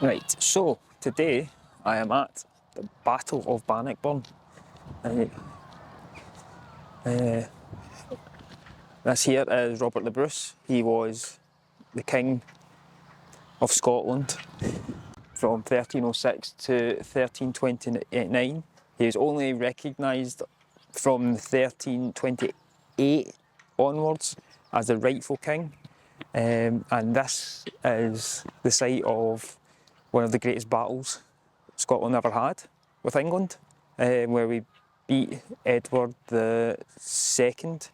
Right, so today I am at the Battle of Bannockburn. Uh, this here is Robert the Bruce. He was the King of Scotland from 1306 to 1329. He was only recognised from 1328 onwards as the rightful king. And this is the site of one of the greatest battles Scotland ever had with England, where we beat Edward the Second,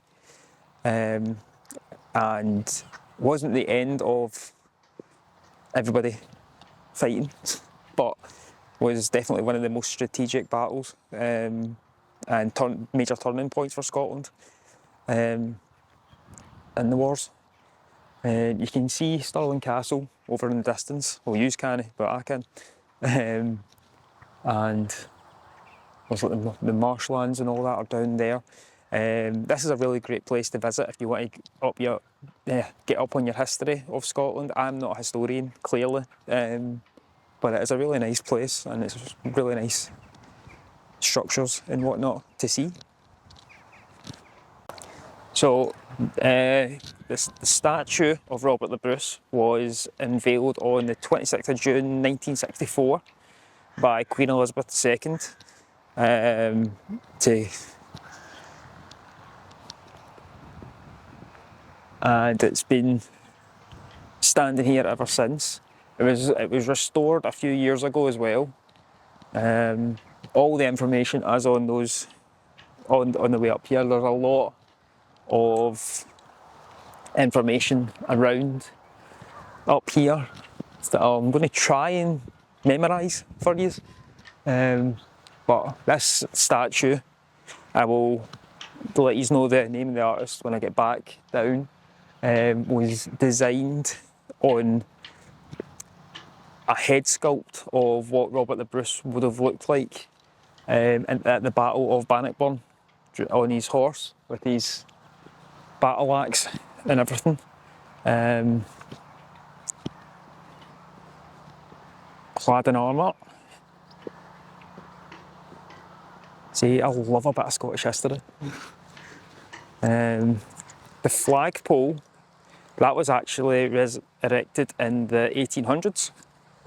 and wasn't the end of everybody fighting, but was definitely one of the most strategic battles and major turning points for Scotland in the wars. You can see Stirling Castle over in the distance. Well, you can't, but I can. And there's like the marshlands and all that are down there. This is a really great place to visit if you want to get up on your history of Scotland. I'm not a historian, clearly, but it is a really nice place and it's really nice structures and whatnot to see. So the statue of Robert the Bruce was unveiled on the 26th of June 1964 by Queen Elizabeth II and it's been standing here ever since. It was restored a few years ago as well. All the information is on those on the way up here. There's a lot of information around up here that I'm going to try and memorise for you. But this statue, I will let you know the name of the artist when I get back down, was designed on a head sculpt of what Robert the Bruce would have looked like at the Battle of Bannockburn on his horse with his battle axe and everything. Clad in armour. See, I love a bit of Scottish history. The flagpole, that was actually erected in the 1800s.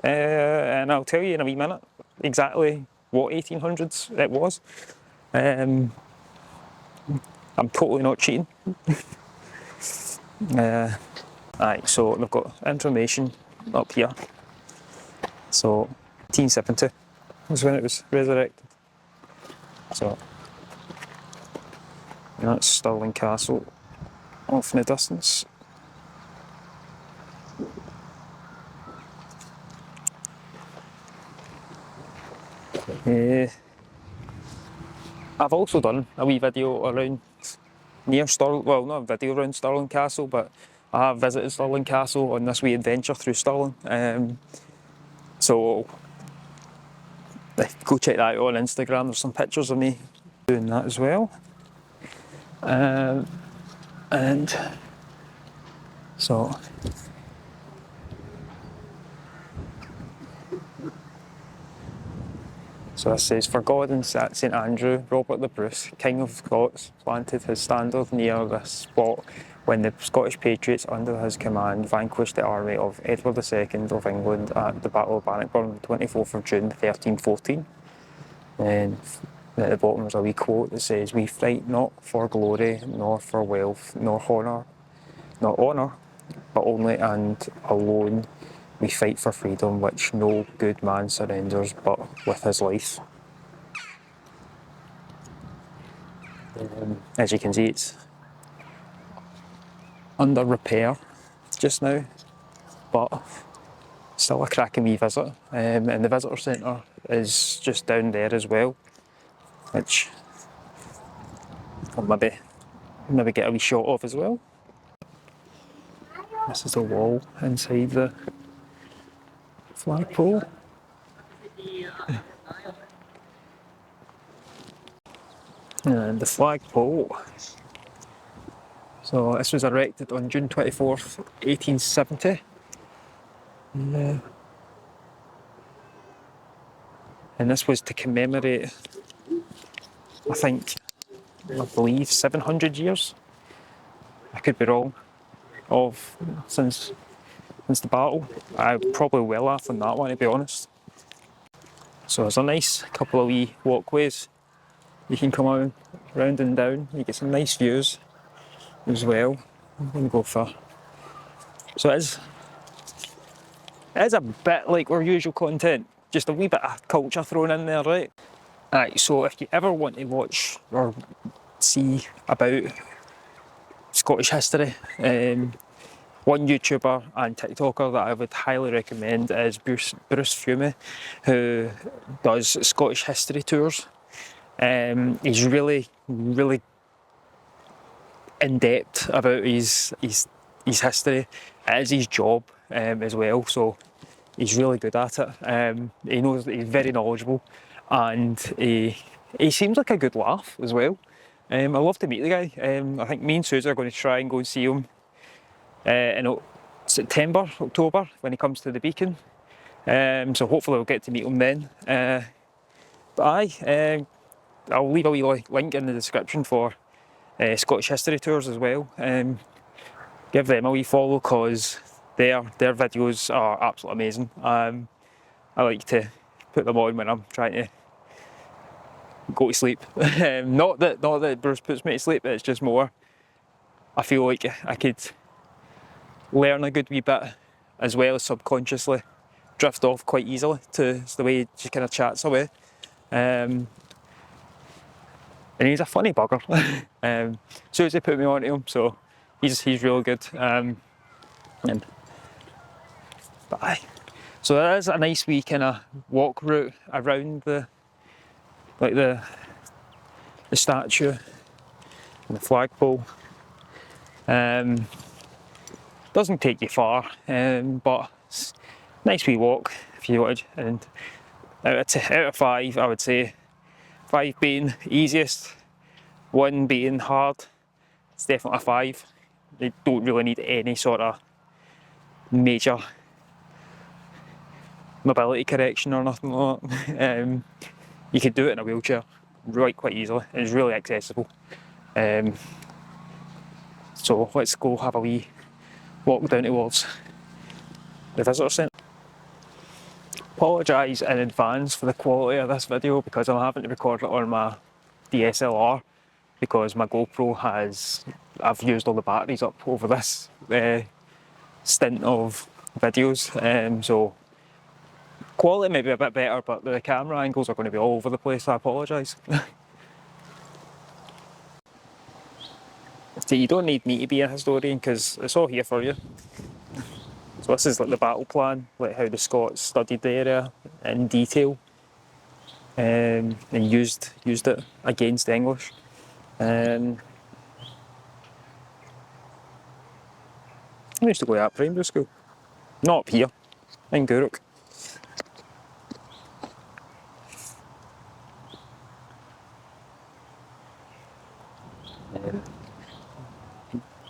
And I'll tell you in a wee minute exactly what 1800s it was. I'm totally not cheating. Right, so they've got information up here. So 1870 was when it was resurrected. So that's Stirling Castle off in the distance. I've also done a wee video around near Stirling, well, not a video around Stirling Castle, but I have visited Stirling Castle on this wee adventure through Stirling. So go check that out on Instagram. There's some pictures of me doing that as well. And so this says, for God and St Andrew, Robert the Bruce, King of Scots, planted his standard near this spot when the Scottish patriots under his command vanquished the army of Edward II of England at the Battle of Bannockburn on the 24th of June 1314. And at the bottom there's a wee quote that says, we fight not for glory, nor for wealth, nor honour, but only and alone we fight for freedom, which no good man surrenders but with his life. As you can see, it's under repair just now, but still a cracking wee visit. And the visitor centre is just down there as well, which I'll maybe get a wee shot of as well. This is the wall inside the flagpole. And the flagpole, so this was erected on June 24th, 1870. and this was to commemorate, I believe 700 years, I could be wrong, of since the battle. I probably will laugh on that one, to be honest. So there's a nice couple of wee walkways you can come out round and down. You get some nice views as well. I'm going to go for. So it is a bit like our usual content, just a wee bit of culture thrown in there, right? Right, so if you ever want to watch or see about Scottish history, one YouTuber and TikToker that I would highly recommend is Bruce Fumey, who does Scottish history tours. He's really, really in depth about his history. It is his job as well, so he's really good at it. He knows that he's very knowledgeable, and he seems like a good laugh as well. I love to meet the guy. I think me and Susie are going to try and go and see him in September, October, when he comes to the Beacon. So hopefully we'll get to meet him then. But aye, I'll leave a wee link in the description for Scottish history tours as well. Give them a wee follow because their videos are absolutely amazing. I like to put them on when I'm trying to go to sleep. Not that Bruce puts me to sleep, it's just more I feel like I could learn a good wee bit as well as subconsciously drift off quite easily to the way he just kind of chats away. And he's a funny bugger. Susie put me onto him, so he's really good. But aye. So there is a nice wee kind of walk route around the statue and the flagpole. Doesn't take you far, but it's a nice wee walk if you wanted. And out of 5, I would say 5 being easiest, 1 being hard. It's definitely a 5. They don't really need any sort of major mobility correction or nothing like that. You could do it in a wheelchair quite easily. It's really accessible. So let's go have a wee walk down towards the visitor centre. Apologise in advance for the quality of this video because I'm having to record it on my DSLR because my GoPro I've used all the batteries up over this stint of videos, so quality may be a bit better, but the camera angles are going to be all over the place, so I apologise. So you don't need me to be a historian because it's all here for you. So this is like the battle plan, like how the Scots studied the area in detail, and used it against the English. I used to go to that primary school, not up here, in Gourock.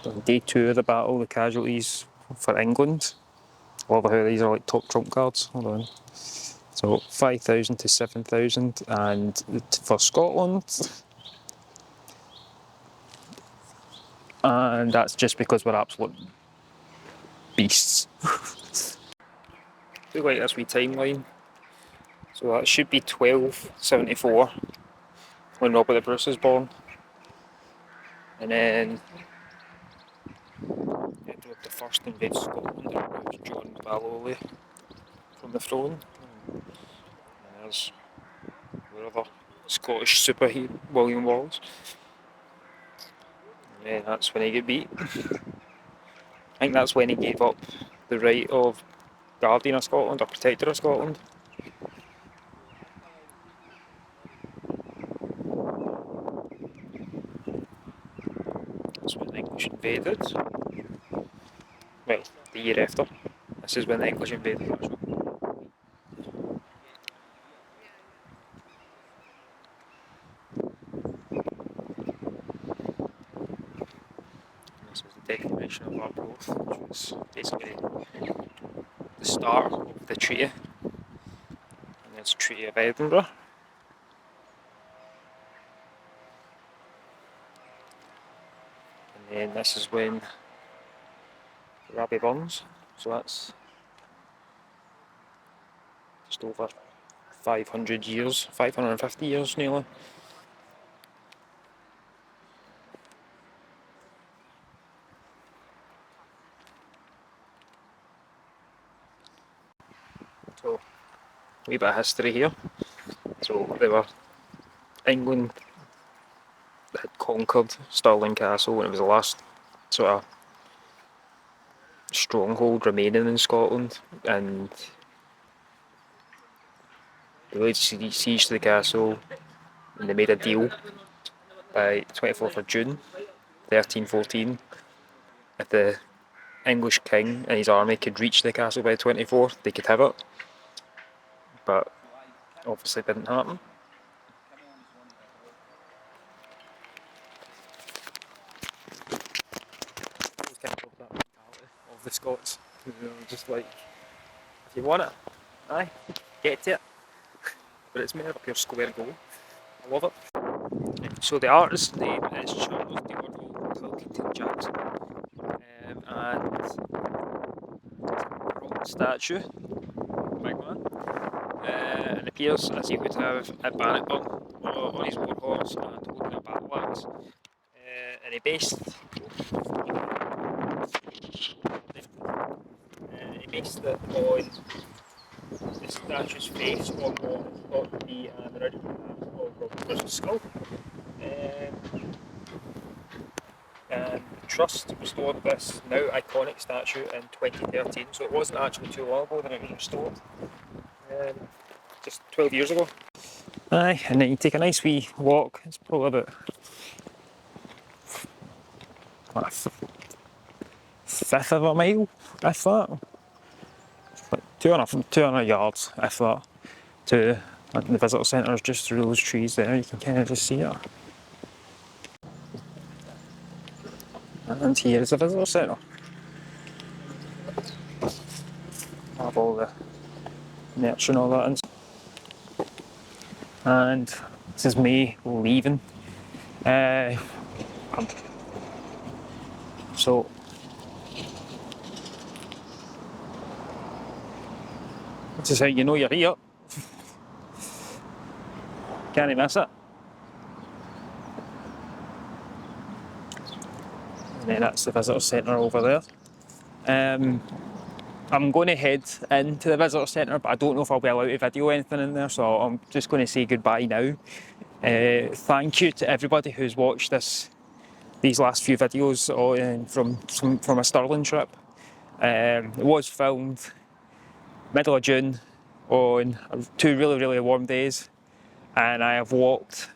On day 2 of the battle, the casualties for England. I love how these are like top trump cards. Hold on. So 5,000 to 7,000, and for Scotland, and that's just because we're absolute beasts. Do like this wee timeline. So that should be 1274 when Robert the Bruce is born, and then Edward the First invades Scotland and removes John Balliol from the throne. And there's your other Scottish superhero, William Wallace. And then that's when he got beat. I think that's when he gave up the right of Guardian of Scotland or Protector of Scotland. That's when the English invaded. Well, the year after. This is when the English invaded actually. This was the Declaration of Arbroath, which was basically the start of the treaty. And there's Treaty of Edinburgh. And then this is when the Rabbie burns, so that's just over 500 years, 550 years nearly. So, a wee bit of history here. So they were, England had conquered Stirling Castle and it was the last sort of stronghold remaining in Scotland, and they laid siege to the castle and they made a deal by 24th of June 1314 if the English king and his army could reach the castle by the 24th, they could have it, but obviously didn't happen. Of the Scots, just like, if you want it, aye, get to it. But it's made of a pure square goal. I love it. So the artist's name is Charles Pilkington Jackson, and it's a bronze statue, big man, and appears as he would have at Bannockburn on his war horse and holding a battle axe. And he based it on the statue's face on what thought to be an original of Robert Bruce's skull. And the Trust restored this now iconic statue in 2013, so it wasn't actually too long ago that it was restored, just 12 years ago. Aye, and then you take a nice wee walk. It's probably about a fifth of a mile, if that. Like 200 yards, if that, to the visitor centre. Is just through those trees there. You can kind of just see it. And here is the visitor centre. Have all the merch and all that. And this is me leaving. So this is how you know you're here. Can't miss it. And then that's the visitor centre over there. I'm going to head into the visitor centre, but I don't know if I'll be allowed to video anything in there, so I'm just going to say goodbye now. Thank you to everybody who's watched these last few videos from a Stirling trip. It was filmed middle of June on 2 really warm days, and I have walked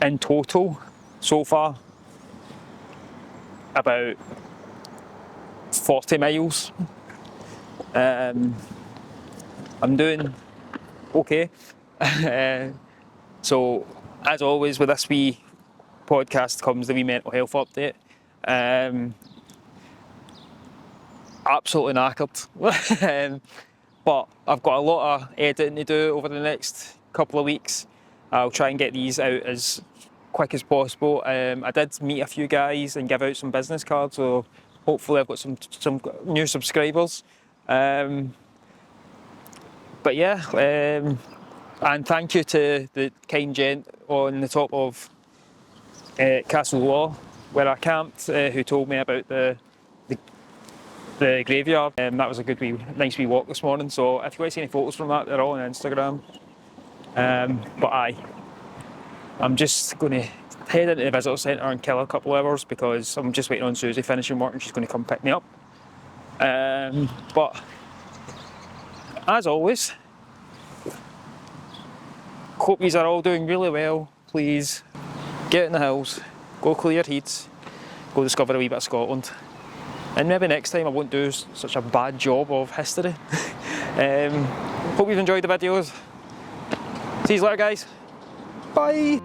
in total so far about 40 miles. I'm doing okay. So as always with this wee podcast comes the wee mental health update. Absolutely knackered. But I've got a lot of editing to do over the next couple of weeks. I'll try and get these out as quick as possible. I did meet a few guys and give out some business cards, so hopefully I've got some new subscribers. But yeah, and thank you to the kind gent on the top of Castle Law where I camped, who told me about the graveyard. That was a nice wee walk this morning, so if you want to see any photos from that, they're all on Instagram. But I'm just going to head into the visitor centre and kill a couple of hours because I'm just waiting on Susie finishing work and she's going to come pick me up. But as always, hope you are all doing really well. Please get in the hills, go clear heats, go discover a wee bit of Scotland. And maybe next time I won't do such a bad job of history. Hope you've enjoyed the videos. See you later, guys. Bye.